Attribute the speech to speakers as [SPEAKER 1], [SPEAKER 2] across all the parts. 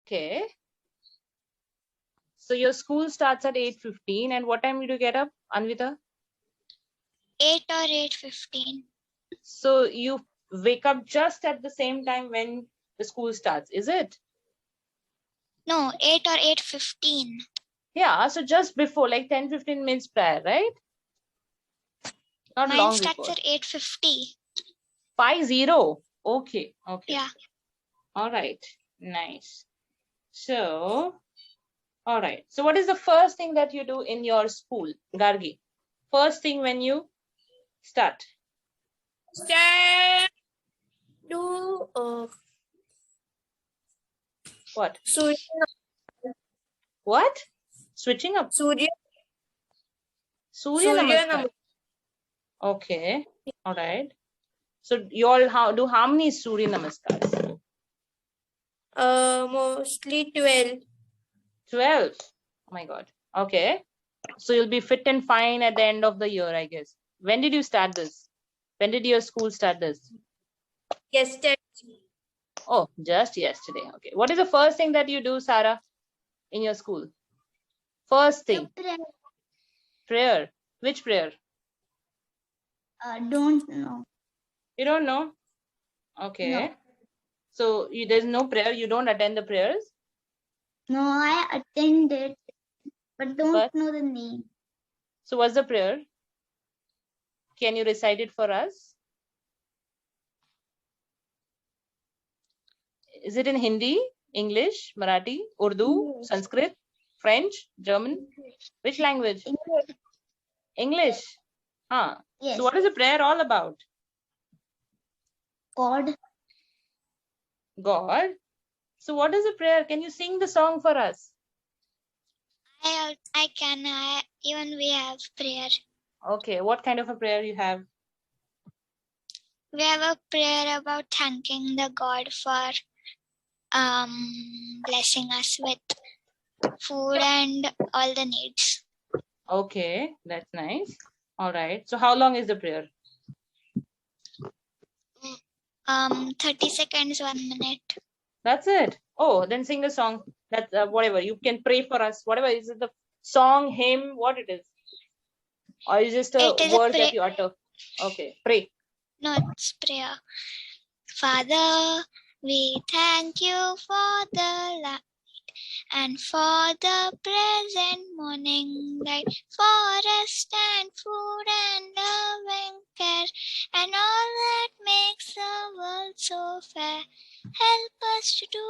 [SPEAKER 1] Okay. So your school starts at 8:15, and what time did you get up, Anvita?
[SPEAKER 2] 8 or 8:15.
[SPEAKER 1] So you wake up just at the same time when the school starts, is it?
[SPEAKER 2] No, 8 or 8:15.
[SPEAKER 1] Yeah, so just before, like 10-15 minutes prior, right? Not
[SPEAKER 2] Mine
[SPEAKER 1] long
[SPEAKER 2] starts
[SPEAKER 1] before.
[SPEAKER 2] at 8:50.
[SPEAKER 1] 50. Okay.
[SPEAKER 2] Yeah.
[SPEAKER 1] All right. Nice. So, all right. So what is the first thing that you do in your school, Gargi? First thing when you start.
[SPEAKER 3] Do
[SPEAKER 1] What?
[SPEAKER 3] Surya
[SPEAKER 1] What? Switching up.
[SPEAKER 3] Surya
[SPEAKER 1] Surya Namaskar. Okay. All right. So you all do how many Surya Namaskars?
[SPEAKER 3] mostly 12.
[SPEAKER 1] 12. Oh my God. Okay. So you'll be fit and fine at the end of the year, I guess. When did you start this? When did your school start this?
[SPEAKER 3] Yesterday.
[SPEAKER 1] Oh, just yesterday. Okay. What is the first thing that you do, Sarah, in your school? First thing. Prayer. Which prayer?
[SPEAKER 2] Don't know.
[SPEAKER 1] You don't know? Okay.
[SPEAKER 2] No.
[SPEAKER 1] So there's no prayer. You don't attend the prayers?
[SPEAKER 2] No, I attended, but don't
[SPEAKER 1] But-
[SPEAKER 2] know the name.
[SPEAKER 1] So what's the prayer? Can you recite it for us? Is it in Hindi, English, Marathi, Urdu,
[SPEAKER 2] English.
[SPEAKER 1] Sanskrit, French, German? Which language?
[SPEAKER 2] English.
[SPEAKER 1] English. Huh.
[SPEAKER 2] Yes.
[SPEAKER 1] So what is the prayer all about?
[SPEAKER 2] God.
[SPEAKER 1] God. So what is the prayer? Can you sing the song for us?
[SPEAKER 2] I can. Even we have prayer.
[SPEAKER 1] Okay. What kind of a prayer you have?
[SPEAKER 2] We have a prayer about thanking the God for blessing us with food and all the needs.
[SPEAKER 1] Okay. That's nice. All right. So how long is the prayer?
[SPEAKER 2] 30 seconds, 1 minute.
[SPEAKER 1] That's it. Oh, then sing a song. That's whatever. You can pray for us. Whatever. Is it the song, hymn, what it is? Or is it just a
[SPEAKER 2] It is a
[SPEAKER 1] word that you utter? Okay. Pray.
[SPEAKER 2] No, it's prayer. Father, we thank you for the light and for the present morning light, forest and food and loving care, and all that makes the world so fair. Help us to do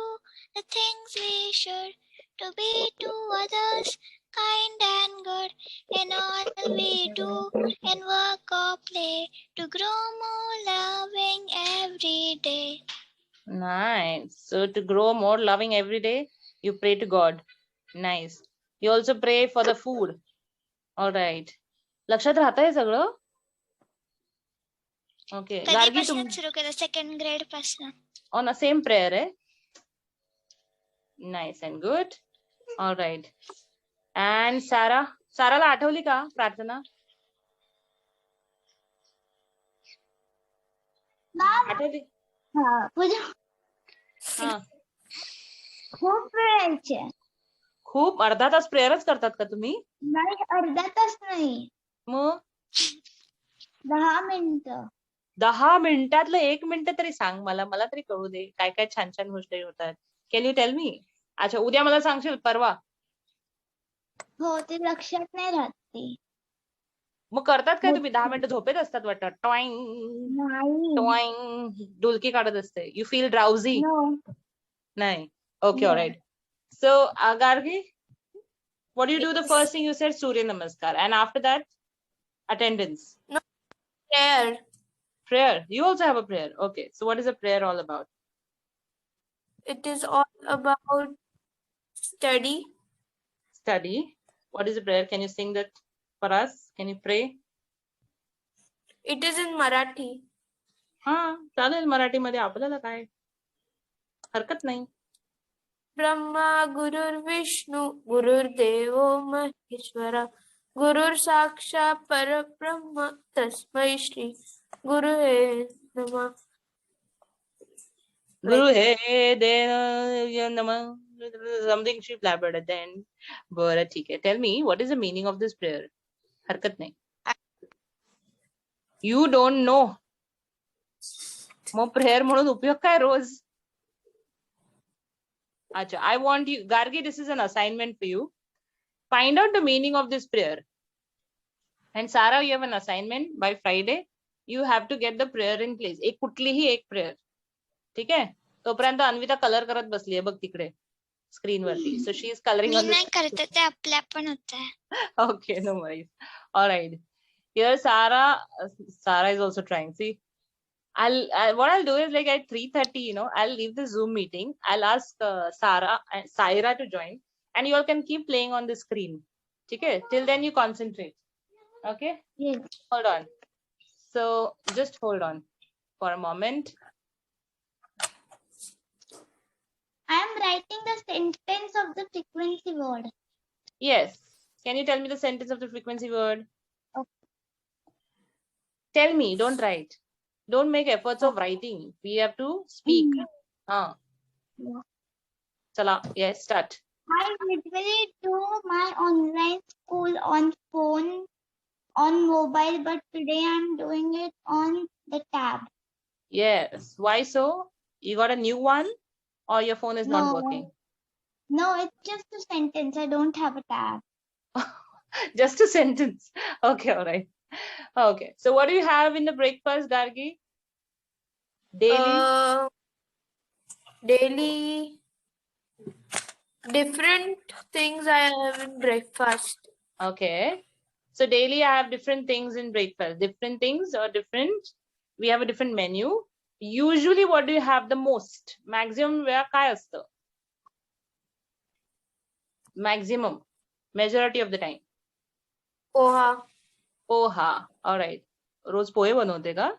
[SPEAKER 2] the things we should, to be to others kind and good in all we do, in work or play, to grow more loving every day.
[SPEAKER 1] Nice. So to grow more loving every day, you pray to God. Nice. You also pray for the food. All right. लक्षात राहतंय सगळं? Okay. Gargi तुम
[SPEAKER 2] कधीपासून सुरू केलं? Second grade पासून.
[SPEAKER 1] on the same prayer, eh? Nice and good. All right. And Sarah? साराला आठवली का प्रार्थना? आठवली? हा.
[SPEAKER 2] खूप वेळायचे.
[SPEAKER 1] खूप अर्धा तास प्रेयरच करतात का तुम्ही?
[SPEAKER 2] नाही, अर्धा तास नाही.
[SPEAKER 1] मग
[SPEAKER 2] 10 मिनिटं.
[SPEAKER 1] 10 मिनिटातलं 1 मिनिट तरी सांग मला. मला तरी कळू दे. काय काय छान छान गोष्टी होतात. Can you tell me? अच्छा, उद्या मला सांगशील, परवा?
[SPEAKER 2] हो, ते लक्षात नाही राहत ते.
[SPEAKER 1] मग करतात काय तुम्ही? 10 मिनिटं झोपेत असतात वाटतं. टॉइंग
[SPEAKER 2] नाही.
[SPEAKER 1] टॉइंग डुलकी काढत असते. You feel drowsy? नाही. Okay, all right. So, Gargi, what do you do? The first thing you said, Surya Namaskar. And after that, attendance.
[SPEAKER 3] No, prayer.
[SPEAKER 1] Prayer. You also have a prayer. Okay. So what is a prayer all about?
[SPEAKER 3] It is all about study.
[SPEAKER 1] Study. What is a prayer? Can you sing that for us? Can you pray?
[SPEAKER 3] It is in Marathi.
[SPEAKER 1] हा, चालेल मराठीमध्ये, आपल्याला काय हरकत नाही.
[SPEAKER 3] ब्रह्मा गुरुर्विष्णू गुरुर्देवो महेश्वरा गुरुर साक्षात परब्रह्म तस्मै श्री गुरुवे नमः.
[SPEAKER 1] गुरु हे देव नमः. something she blabbered at the end. बरं ठीक आहे. Tell me, what is the meaning of this prayer? हरकत नाही. You don't know. Mug prayer म्हणून उपयोग काय रोज? अच्छा, I want you, Gargi, this is an assignment for you. Find out the meaning of this prayer. And Sarah, you have an assignment by Friday. You have to get the prayer in place. एक कुठलीही एक prayer. ठीक आहे? तोपर्यंत Anvita colour करत बसली आहे बघ तिकडे स्क्रीन वरती. So she is coloring
[SPEAKER 2] me
[SPEAKER 1] on
[SPEAKER 2] नाही
[SPEAKER 1] the.
[SPEAKER 2] करते ते आपल्या पण होत आहे.
[SPEAKER 1] Okay, no worries. All right. Here Sarah is also trying. See, what I'll do is like at 3:30, I'll leave the Zoom meeting. I'll ask Sarah and Saira to join, and you all can keep playing on the screen. Okay? Till then you concentrate. Okay?
[SPEAKER 2] Yes.
[SPEAKER 1] Hold on. So just hold on for a moment.
[SPEAKER 2] I am writing the sentence of the frequency word.
[SPEAKER 1] Yes. Can you tell me the sentence of the frequency word?
[SPEAKER 2] Okay.
[SPEAKER 1] Tell me, don't write. Don't make efforts of writing. We have to speak.
[SPEAKER 2] Yeah.
[SPEAKER 1] Chala, yes, start.
[SPEAKER 2] I usually do my online school on phone, on mobile, but today I'm doing it on the tab.
[SPEAKER 1] Yes. Why so? You got a new one or your phone is not working?
[SPEAKER 2] No, it's just a sentence. I don't have a tab.
[SPEAKER 1] Just a sentence. Okay, all right. Okay. So what do you have in the breakfast, Gargi? Daily?
[SPEAKER 3] Daily different things I have in breakfast.
[SPEAKER 1] Okay. So daily I have different things in breakfast. Different things or different? We have a different menu. Usually what do you have the most? Maximum where काय असतं? Maximum. Majority of the time.
[SPEAKER 3] Poha.
[SPEAKER 1] Poha. All right. रोज पोहे बनवते का?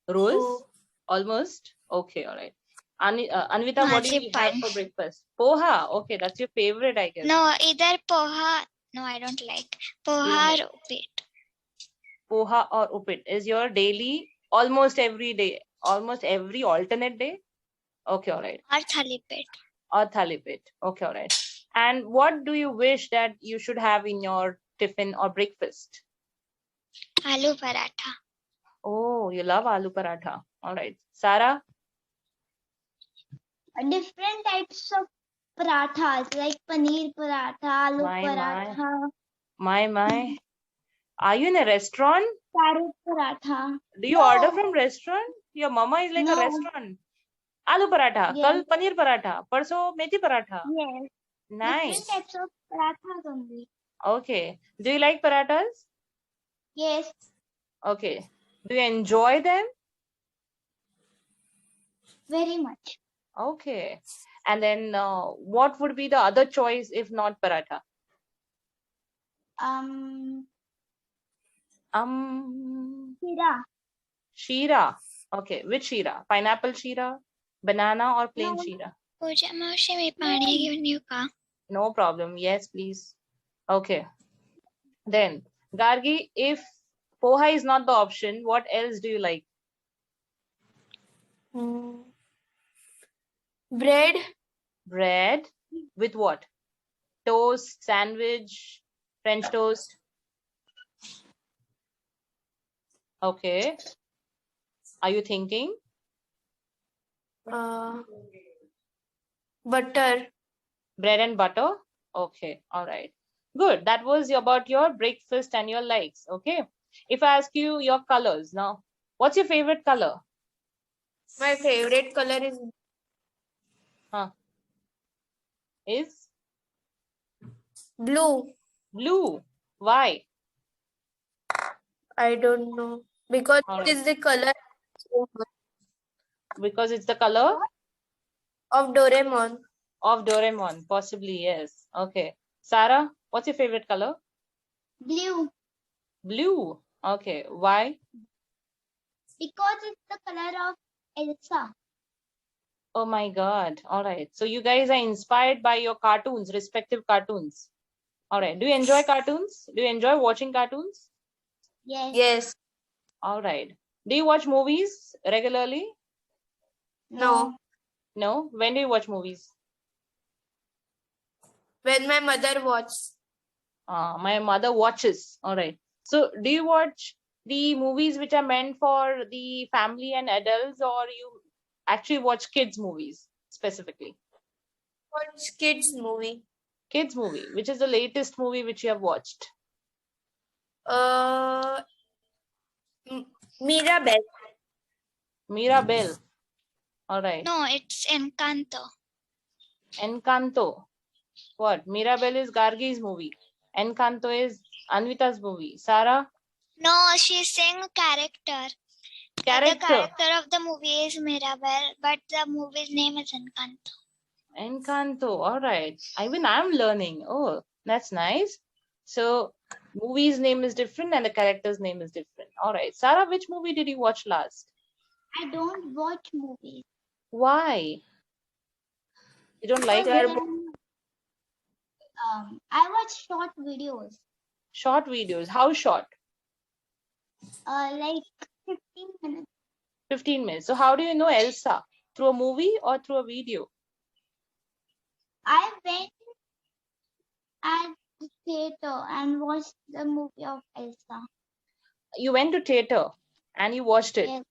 [SPEAKER 1] रोज?
[SPEAKER 3] Oh.
[SPEAKER 1] Almost? Okay, all right. Anvita, what do you have for breakfast? Poha. Okay, that's your favorite, I guess.
[SPEAKER 2] No, either poha. No, I don't like. Poha or upit.
[SPEAKER 1] Poha or upit is your daily, almost every day, almost every alternate day? Okay, all right.
[SPEAKER 2] Or thalipit.
[SPEAKER 1] Or thalipit. Okay, all right. And what do you wish that you should have in your tiffin or breakfast?
[SPEAKER 2] Aloo paratha.
[SPEAKER 1] Oh, you love aloo paratha. All right. Sarah?
[SPEAKER 2] Different types of parathas like paneer paratha, aloo paratha.
[SPEAKER 1] My. Are you in a restaurant?
[SPEAKER 2] Carrot paratha.
[SPEAKER 1] Do you order from restaurant? Your mama is like a restaurant. Aloo paratha.
[SPEAKER 2] Yes.
[SPEAKER 1] Kal paneer paratha. Parso methi paratha.
[SPEAKER 2] Yes.
[SPEAKER 1] Nice.
[SPEAKER 2] Different types of parathas only.
[SPEAKER 1] Okay. Do you like parathas?
[SPEAKER 2] Yes.
[SPEAKER 1] Okay. Do you enjoy them?
[SPEAKER 2] Very much.
[SPEAKER 1] Okay. And then what would be the other choice if not paratha?
[SPEAKER 2] Shira.
[SPEAKER 1] Sheera. Okay. Which sheera? Pineapple sheera, banana or plain sheera?
[SPEAKER 2] Pooja Maushi, may pani घेऊन येऊ का?
[SPEAKER 1] No problem. Yes, please. Okay. Then, Gargi, if poha is not the option, what else do you like?
[SPEAKER 3] Bread.
[SPEAKER 1] Bread with what? Toast, sandwich, French toast. Okay. Are you thinking?
[SPEAKER 3] Butter.
[SPEAKER 1] Bread and butter? Okay. All right. Good. That was about your breakfast and your likes. Okay. If I ask you your colors now, what's your favorite color?
[SPEAKER 3] My favorite color is
[SPEAKER 1] Is
[SPEAKER 3] blue.
[SPEAKER 1] blue. Why?
[SPEAKER 3] I don't know. Because
[SPEAKER 1] All
[SPEAKER 3] it is the color
[SPEAKER 1] Because it's the color
[SPEAKER 3] of Doraemon.
[SPEAKER 1] of Doraemon. Possibly, yes. Okay. Sarah, what's your favorite color?
[SPEAKER 2] Blue.
[SPEAKER 1] Blue. Okay. Why?
[SPEAKER 2] Because it's the color of Elsa.
[SPEAKER 1] Oh my God. All right. So you guys are inspired by your cartoons, respective cartoons. All right. Do you enjoy cartoons? Do you enjoy watching cartoons?
[SPEAKER 2] Yes.
[SPEAKER 3] Yes.
[SPEAKER 1] All right. Do you watch movies regularly?
[SPEAKER 3] No.
[SPEAKER 1] No. When do you watch movies?
[SPEAKER 3] When my mother watches.
[SPEAKER 1] My mother watches. All right. So do you watch the movies which are meant for the family and adults, or you actually watch kids movies specifically?
[SPEAKER 3] Watch kids movie.
[SPEAKER 1] Kids movie. Which is the latest movie which you have watched?
[SPEAKER 3] Mirabelle.
[SPEAKER 1] Mirabelle. All right.
[SPEAKER 2] No, it's Encanto.
[SPEAKER 1] Encanto. What? Mirabelle is Gargi's movie. Encanto is Anvita's movie. Sarah?
[SPEAKER 2] No, she's saying character. The character of the movie is Mirabelle, but the movie's name is Encanto.
[SPEAKER 1] Encanto. All right. Even I'm learning. Oh, that's nice. So, movie's name is different and the character's name is different. All right. Sarah, which movie did you watch last?
[SPEAKER 2] I don't watch movies.
[SPEAKER 1] Why? You don't like
[SPEAKER 2] I watch short videos.
[SPEAKER 1] short videos? How short?
[SPEAKER 2] Like 15 minutes.
[SPEAKER 1] 15 minutes. So, how do you know Elsa? Through a movie or through a video?
[SPEAKER 2] I went at the theater and watched the movie of Elsa.
[SPEAKER 1] You went to theater and you watched it?
[SPEAKER 2] Yes.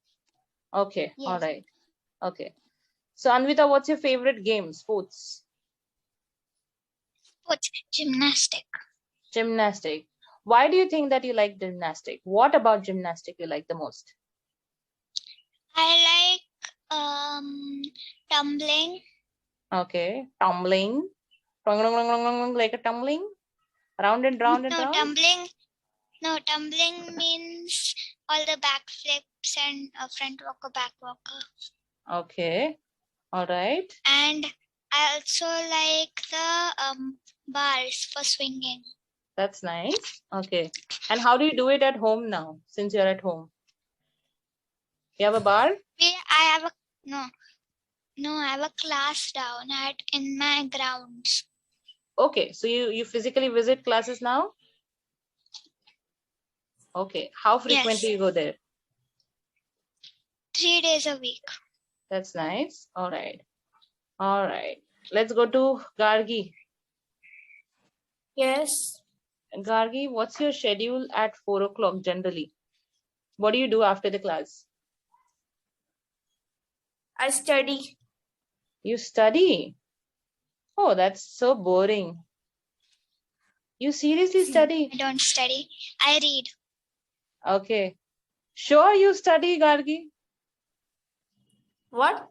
[SPEAKER 1] Okay.
[SPEAKER 2] Yes.
[SPEAKER 1] All right. Okay. So, Anvita, what's your favorite game? Sports?
[SPEAKER 2] Sports, gymnastic.
[SPEAKER 1] Gymnastic. Why do you think that you like gymnastic? What about gymnastic you like the most?
[SPEAKER 2] I like tumbling.
[SPEAKER 1] Okay. Tumbling. Like a tumbling? Round and round and round?
[SPEAKER 2] Tumbling means all the back flips and front walker, back walker.
[SPEAKER 1] Okay. All right.
[SPEAKER 2] And I also like the bars for swinging.
[SPEAKER 1] That's nice. Okay. And how do you do it at home now, since you're at home? You have a bar?
[SPEAKER 2] I have a class down in my grounds.
[SPEAKER 1] Okay. So you physically visit classes now? Okay. How frequently
[SPEAKER 2] Yes.
[SPEAKER 1] you go there?
[SPEAKER 2] 3 days a week.
[SPEAKER 1] That's nice. All right. All right. Let's go to Gargi.
[SPEAKER 3] Yes.
[SPEAKER 1] Gargi, what's your schedule at 4 o'clock generally? What do you do after the class?
[SPEAKER 3] I study.
[SPEAKER 1] You study? Oh, that's so boring. You seriously study?
[SPEAKER 2] I don't study. I read.
[SPEAKER 1] Okay. Sure you study, Gargi?
[SPEAKER 3] What?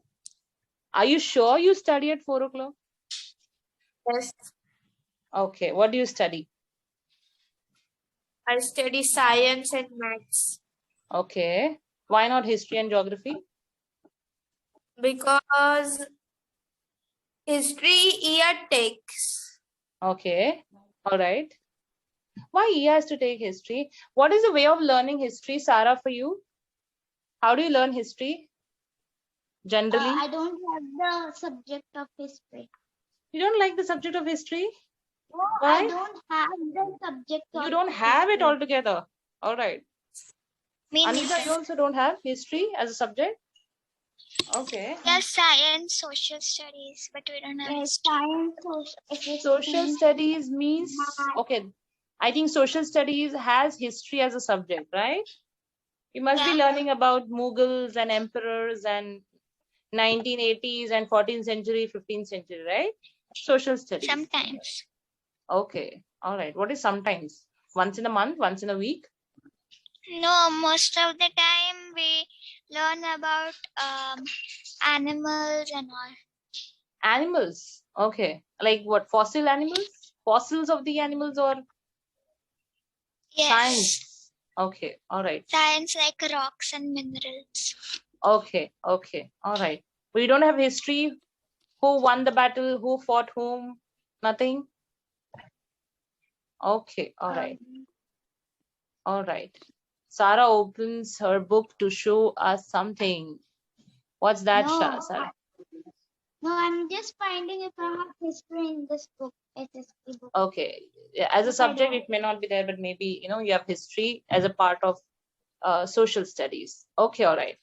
[SPEAKER 1] Are you sure you study at 4 o'clock?
[SPEAKER 3] Yes.
[SPEAKER 1] Okay. What do you study?
[SPEAKER 3] I study science and maths.
[SPEAKER 1] Okay. Why not history and geography?
[SPEAKER 3] Because history year takes.
[SPEAKER 1] Okay. All right. Why he has to take history? What is the way of learning history, Sarah, for you? How do you learn history? Generally?
[SPEAKER 2] I don't have the subject of history.
[SPEAKER 1] You don't like the subject of history?
[SPEAKER 2] No,
[SPEAKER 1] Why?
[SPEAKER 2] I don't have the subject of
[SPEAKER 1] You don't have it
[SPEAKER 2] history.
[SPEAKER 1] altogether. All right.
[SPEAKER 2] Me
[SPEAKER 1] Anita,
[SPEAKER 2] neither.
[SPEAKER 1] you also don't have history as a subject? Okay.
[SPEAKER 2] There's science, social studies, but we don't have science,
[SPEAKER 1] Social studies means, okay, I think social studies has history as a subject, right? You must be
[SPEAKER 2] Yeah.
[SPEAKER 1] learning about Mughals and emperors and 1980s and 14th century, 15th century, right? Social studies.
[SPEAKER 2] Sometimes.
[SPEAKER 1] Okay. All right. What is sometimes? Once in a month, once in a week?
[SPEAKER 2] No, most of the time we learn about animals and all.
[SPEAKER 1] Animals. Okay. Like what? Fossil animals? Fossils of the animals or
[SPEAKER 2] Yes.
[SPEAKER 1] science? Okay. All right.
[SPEAKER 2] Science like rocks and minerals.
[SPEAKER 1] Okay. Okay. All right. We don't have history. Who won the battle? Who fought whom? Nothing? Okay. All right. All right. Sarah opens her book to show us something. What's that,
[SPEAKER 2] No,
[SPEAKER 1] Sarah?
[SPEAKER 2] No, I'm just finding if I have history in this book. SSP book.
[SPEAKER 1] Okay. Yeah, as a
[SPEAKER 2] But I
[SPEAKER 1] subject,
[SPEAKER 2] don't.
[SPEAKER 1] it may not be there, but maybe, you have history as a part of social studies. Okay. All right.